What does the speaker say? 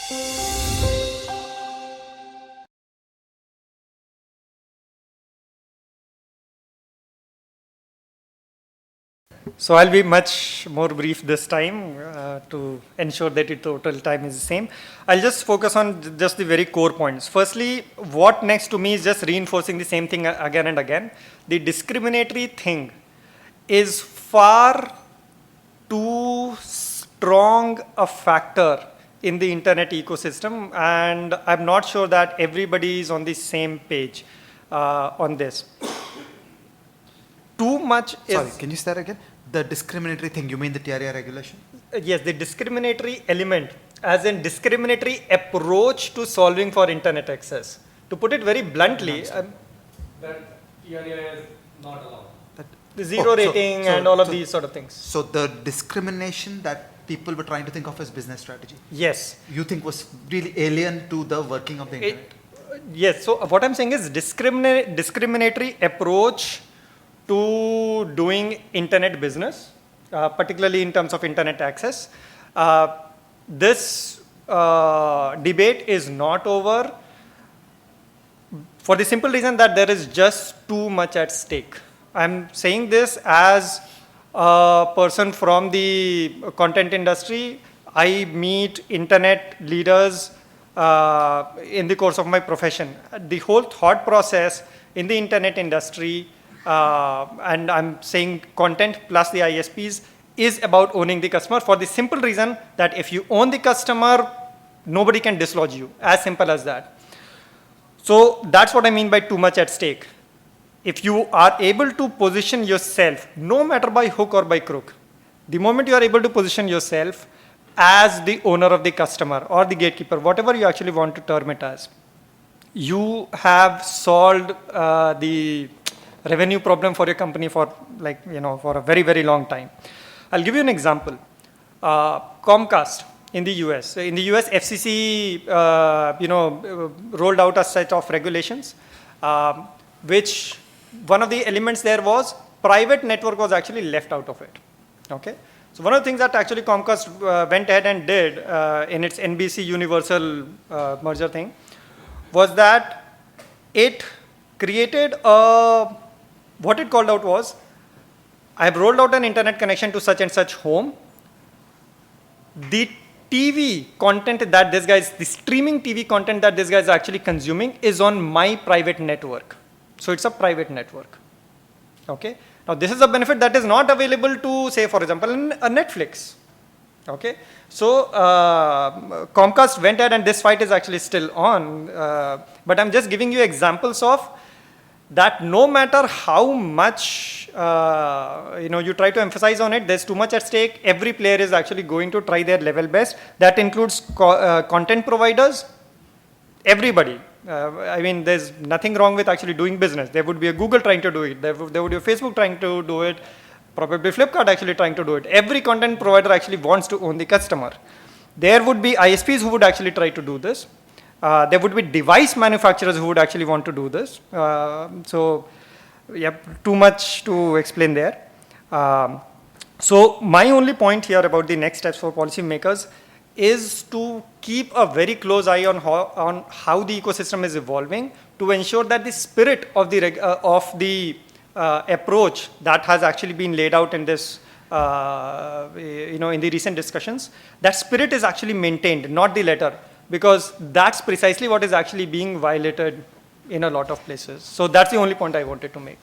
So I'll be much more brief this time to ensure that the total time is the same. I'll just focus on just the very core points. Firstly, what next to me is just reinforcing the same thing again and again. The discriminatory thing is far too strong a factor in the internet ecosystem, and I'm not sure that everybody is on the same page on this. Too much is... Sorry, can you say that again? The discriminatory thing, you mean the TRAI regulation? Yes, the discriminatory element, as in discriminatory approach to solving for internet access. To put it very bluntly, that TRAI is not allowed. The zero rating and all of these sort of things. So the discrimination that people were trying to think of as business strategy, Yes. you think was really alien to the working of the internet? Yes, so what I'm saying is discriminatory approach to doing internet business, particularly in terms of internet access. This debate is not over for the simple reason that there is just too much at stake. I'm saying this as a person from the content industry. I meet internet leaders in the course of my profession. The whole thought process in the internet industry, and I'm saying content plus the ISPs, is about owning the customer for the simple reason that if you own the customer, nobody can dislodge you, as simple as that. So that's what I mean by too much at stake. If you are able to position yourself, no matter by hook or by crook, the moment you are able to position yourself as the owner of the customer or the gatekeeper, whatever you actually want to term it as, you have solved the revenue problem for your company for for a very, very long time. I'll give you an example. Comcast in the US. In the US, FCC rolled out a set of regulations, which one of the elements there was private network was actually left out of it. Okay. So one of the things that actually Comcast went ahead and did in its NBC Universal merger thing was that it created what it called out was, I have rolled out an internet connection to such and such home. The TV content that this guy is, the streaming TV content that this guy is actually consuming is on my private network. So it's a private network. Okay. Now this is a benefit that is not available to, say, for example, a Netflix. Okay. So Comcast went ahead, and this fight is actually still on. But I'm just giving you examples of that. No matter how much you try to emphasize on it, there's too much at stake. Every player is actually going to try their level best. That includes content providers, everybody. I mean, there's nothing wrong with actually doing business. There would be a Google trying to do it. There would be a Facebook trying to do it. Probably Flipkart actually trying to do it. Every content provider actually wants to own the customer. There would be ISPs who would actually try to do this. There would be device manufacturers who would actually want to do this. So, yeah, too much to explain there. So my only point here about the next steps for policymakers is to keep a very close eye on how the ecosystem is evolving, to ensure that the spirit of the approach that has actually been laid out in this, in the recent discussions, that spirit is actually maintained, not the letter, because that's precisely what is actually being violated in a lot of places. So that's the only point I wanted to make.